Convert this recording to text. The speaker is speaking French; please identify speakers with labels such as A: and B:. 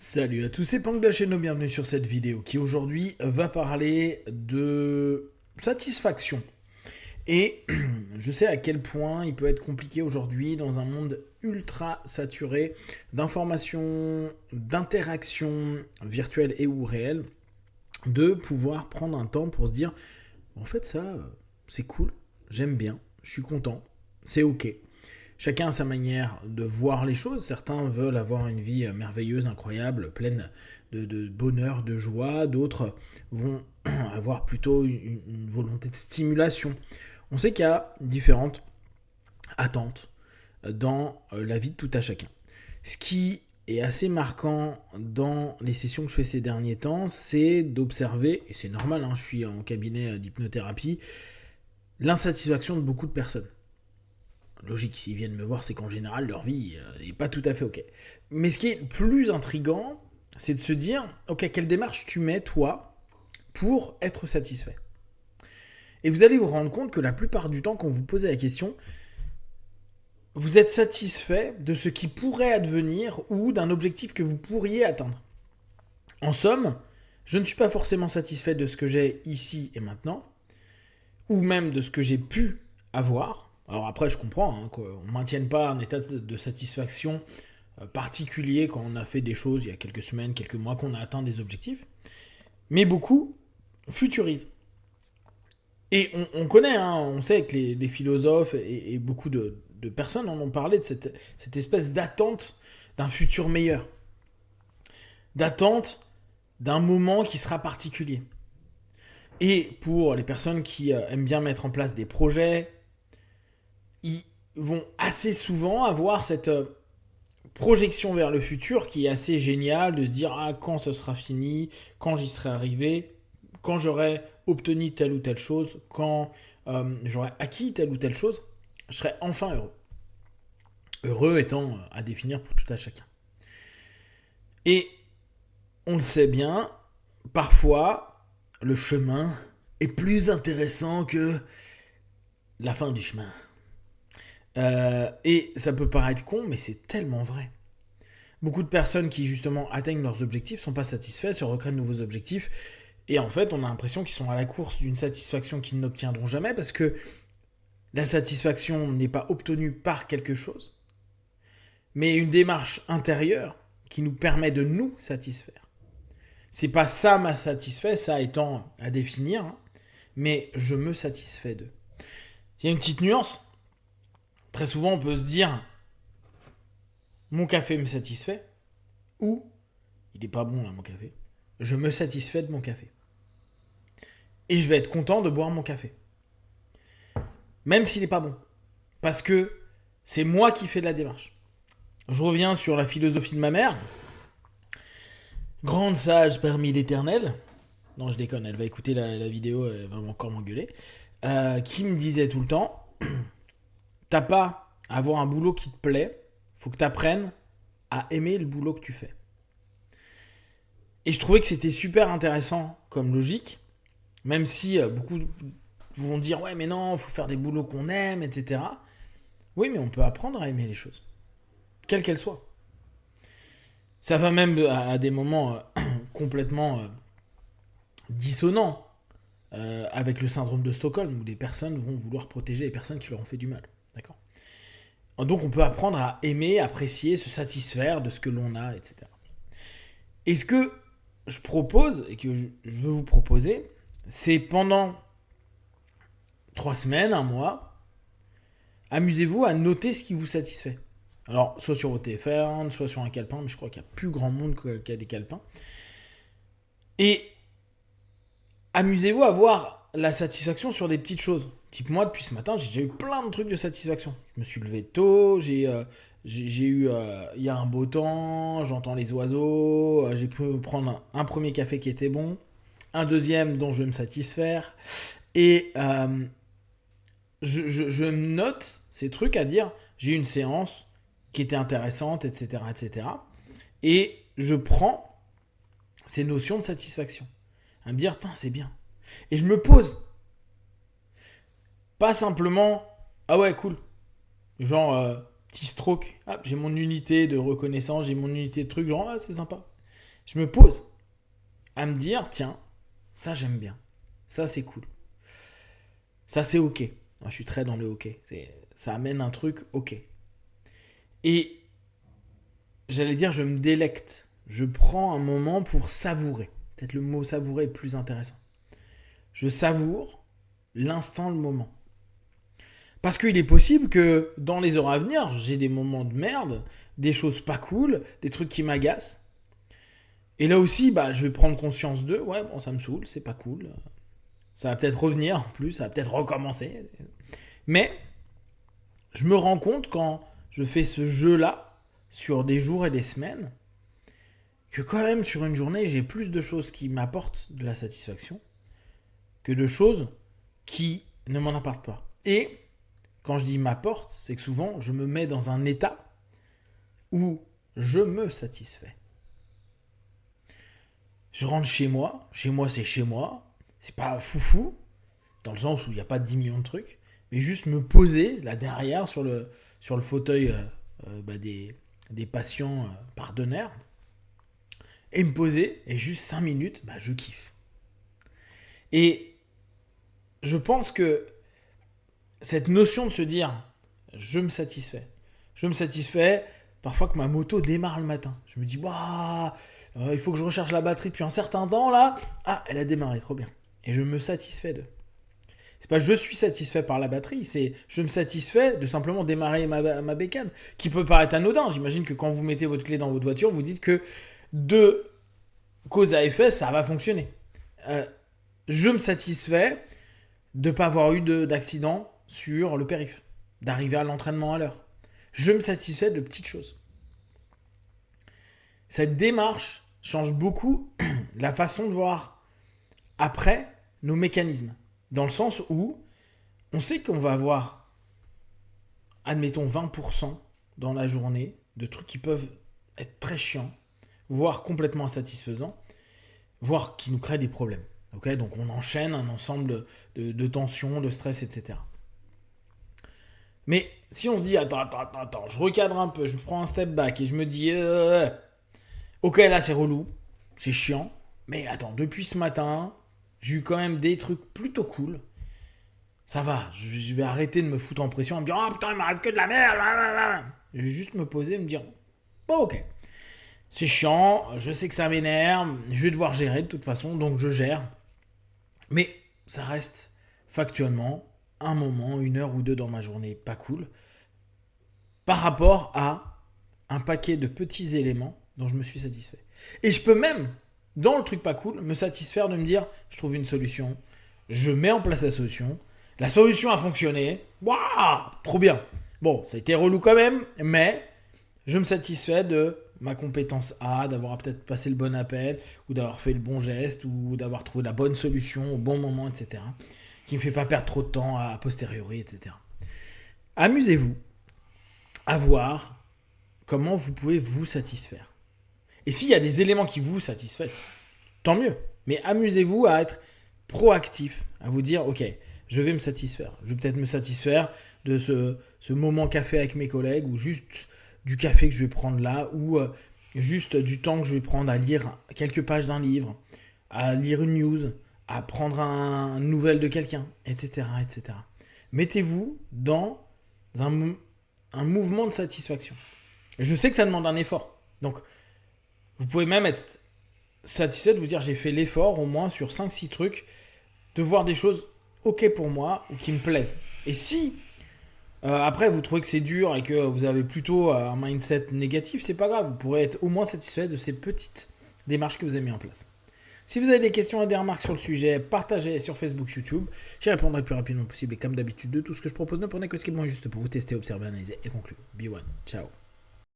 A: Salut à tous, c'est Pang Dacheno, bienvenue sur cette vidéo qui aujourd'hui va parler de satisfaction. Et je sais à quel point il peut être compliqué aujourd'hui dans un monde ultra saturé d'informations, d'interactions virtuelles et ou réelles, de pouvoir prendre un temps pour se dire, en fait ça, c'est cool, j'aime bien, je suis content, c'est ok. Chacun a sa manière de voir les choses. Certains veulent avoir une vie merveilleuse, incroyable, pleine de bonheur, de joie. D'autres vont avoir plutôt une volonté de stimulation. On sait qu'il y a différentes attentes dans la vie de tout à chacun. Ce qui est assez marquant dans les sessions que je fais ces derniers temps, c'est d'observer, et c'est normal, je suis en cabinet d'hypnothérapie, l'insatisfaction de beaucoup de personnes. Logique, s'ils viennent me voir, c'est qu'en général, leur vie n'est pas tout à fait ok. Mais ce qui est plus intriguant, c'est de se dire, ok, quelle démarche tu mets, toi, pour être satisfait. Et vous allez vous rendre compte que la plupart du temps, quand vous posez la question, vous êtes satisfait de ce qui pourrait advenir ou d'un objectif que vous pourriez atteindre. En somme, je ne suis pas forcément satisfait de ce que j'ai ici et maintenant, ou même de ce que j'ai pu avoir. Alors après, je comprends qu'on ne maintienne pas un état de satisfaction particulier quand on a fait des choses il y a quelques semaines, quelques mois, qu'on a atteint des objectifs. Mais beaucoup futurisent. Et on connaît, on sait que les philosophes et beaucoup de personnes en ont parlé de cette espèce d'attente d'un futur meilleur. D'attente d'un moment qui sera particulier. Et pour les personnes qui aiment bien mettre en place des projets, ils vont assez souvent avoir cette projection vers le futur qui est assez géniale, de se dire quand ce sera fini, quand j'y serai arrivé, quand j'aurai obtenu telle ou telle chose, quand j'aurai acquis telle ou telle chose, je serai enfin heureux. Heureux étant à définir pour tout à chacun. Et on le sait bien, parfois le chemin est plus intéressant que la fin du chemin. Et ça peut paraître con, mais c'est tellement vrai. Beaucoup de personnes qui justement atteignent leurs objectifs sont pas satisfaits, se recréent de nouveaux objectifs, et en fait on a l'impression qu'ils sont à la course d'une satisfaction qu'ils n'obtiendront jamais parce que la satisfaction n'est pas obtenue par quelque chose, mais une démarche intérieure qui nous permet de nous satisfaire. C'est pas ça m'a satisfait, ça étant à définir, mais je me satisfais d'eux. Il y a une petite nuance. Très souvent, on peut se dire mon café me satisfait ou il n'est pas bon là mon café. Je me satisfais de mon café. Et je vais être content de boire mon café. Même s'il n'est pas bon. Parce que c'est moi qui fais de la démarche. Je reviens sur la philosophie de ma mère. Grande sage parmi l'éternel. Non, je déconne, elle va écouter la vidéo, elle va encore m'engueuler. Qui me disait tout le temps t'as pas à avoir un boulot qui te plaît, faut que tu apprennes à aimer le boulot que tu fais. Et je trouvais que c'était super intéressant comme logique, même si beaucoup vont dire ouais mais non, faut faire des boulots qu'on aime, etc. Oui, mais on peut apprendre à aimer les choses, quelles qu'elles soient. Ça va même à des moments complètement dissonants avec le syndrome de Stockholm, où des personnes vont vouloir protéger les personnes qui leur ont fait du mal. D'accord. Donc on peut apprendre à aimer, apprécier, se satisfaire de ce que l'on a, etc. Et ce que je propose, et que je veux vous proposer, c'est pendant 3 semaines, un mois, amusez-vous à noter ce qui vous satisfait. Alors, soit sur votre téléphone, soit sur un calepin, mais je crois qu'il y a plus grand monde qui a des calepins. Et amusez-vous à voir la satisfaction sur des petites choses. Type moi, depuis ce matin, j'ai déjà eu plein de trucs de satisfaction. Je me suis levé tôt, j'ai eu... Il y a un beau temps, j'entends les oiseaux, j'ai pu prendre un premier café qui était bon, un deuxième dont je vais me satisfaire. Et je note ces trucs à dire, j'ai eu une séance qui était intéressante, etc., etc. Et je prends ces notions de satisfaction. À me dire, c'est bien. Et je me pose. Pas simplement, ah ouais, cool. Genre, petit stroke. Ah, j'ai mon unité de reconnaissance, j'ai mon unité de truc. Genre, c'est sympa. je me pose à me dire, tiens, ça j'aime bien, ça c'est cool, ça c'est ok. Moi, je suis très dans le ok, ça amène un truc ok. Et j'allais dire, je me délecte, je prends un moment pour savourer. Peut-être le mot savourer est plus intéressant. Je savoure l'instant, le moment. Parce qu'il est possible que dans les heures à venir, j'ai des moments de merde, des choses pas cool, des trucs qui m'agacent. Et là aussi, je vais prendre conscience de, ouais, bon, ça me saoule, c'est pas cool. Ça va peut-être revenir en plus, ça va peut-être recommencer. Mais je me rends compte quand je fais ce jeu-là, sur des jours et des semaines, que quand même sur une journée, j'ai plus de choses qui m'apportent de la satisfaction que de choses qui ne m'en apportent pas. Et quand je dis m'apporte, c'est que souvent, je me mets dans un état où je me satisfais. Je rentre chez moi c'est chez moi, c'est pas foufou, dans le sens où il n'y a pas 10 millions de trucs, mais juste me poser là derrière sur le fauteuil des patients partenaires, et me poser, et juste 5 minutes, je kiffe. Et je pense que cette notion de se dire je me satisfais parfois que ma moto démarre le matin. Je me dis il faut que je recharge la batterie depuis un certain temps là. Ah, elle a démarré, trop bien. Et je me satisfais de. C'est pas je suis satisfait par la batterie, c'est je me satisfais de simplement démarrer ma bécane, qui peut paraître anodin. J'imagine que quand vous mettez votre clé dans votre voiture, vous dites que de cause à effet, ça va fonctionner. Je me satisfais de ne pas avoir eu d'accident sur le périph', d'arriver à l'entraînement à l'heure. Je me satisfais de petites choses. Cette démarche change beaucoup la façon de voir après nos mécanismes. Dans le sens où on sait qu'on va avoir, admettons, 20% dans la journée de trucs qui peuvent être très chiants, voire complètement insatisfaisants, voire qui nous créent des problèmes. Okay, donc on enchaîne un ensemble de tensions, de stress, etc. Mais si on se dit, attends, je recadre un peu, je prends un step back et je me dis, ok, là c'est relou, c'est chiant, mais attends, depuis ce matin, j'ai eu quand même des trucs plutôt cool. Ça va, je vais arrêter de me foutre en pression, à me dire, oh putain, il m'arrive que de la merde. Je vais juste me poser et me dire, bon ok, c'est chiant, je sais que ça m'énerve, je vais devoir gérer de toute façon, donc je gère. Mais ça reste factuellement un moment, 1 heure ou 2 dans ma journée pas cool par rapport à un paquet de petits éléments dont je me suis satisfait. Et je peux même, dans le truc pas cool, me satisfaire de me dire je trouve une solution, je mets en place la solution a fonctionné, waouh, trop bien. Bon, ça a été relou quand même, mais je me satisfais de ma compétence A, d'avoir peut-être passé le bon appel, ou d'avoir fait le bon geste, ou d'avoir trouvé la bonne solution au bon moment, etc. Qui ne me fait pas perdre trop de temps a posteriori, etc. Amusez-vous à voir comment vous pouvez vous satisfaire. Et s'il y a des éléments qui vous satisfassent, tant mieux. Mais amusez-vous à être proactif, à vous dire, ok, je vais me satisfaire. Je vais peut-être me satisfaire de ce moment café avec mes collègues, ou juste du café que je vais prendre là, ou juste du temps que je vais prendre à lire quelques pages d'un livre, à lire une news, à prendre une nouvelle de quelqu'un, etc., etc. Mettez-vous dans un mouvement de satisfaction. Je sais que ça demande un effort. Donc, vous pouvez même être satisfait de vous dire j'ai fait l'effort au moins sur 5-6 trucs, de voir des choses ok pour moi ou qui me plaisent. Et si après vous trouvez que c'est dur et que vous avez plutôt un mindset négatif, c'est pas grave, vous pourrez être au moins satisfait de ces petites démarches que vous avez mis en place. Si vous avez des questions et des remarques sur le sujet, partagez sur Facebook, YouTube. J'y répondrai le plus rapidement possible et comme d'habitude de tout ce que je propose, ne prenez que ce qui est bon et juste pour vous tester, observer, analyser et conclure. Be one. Ciao.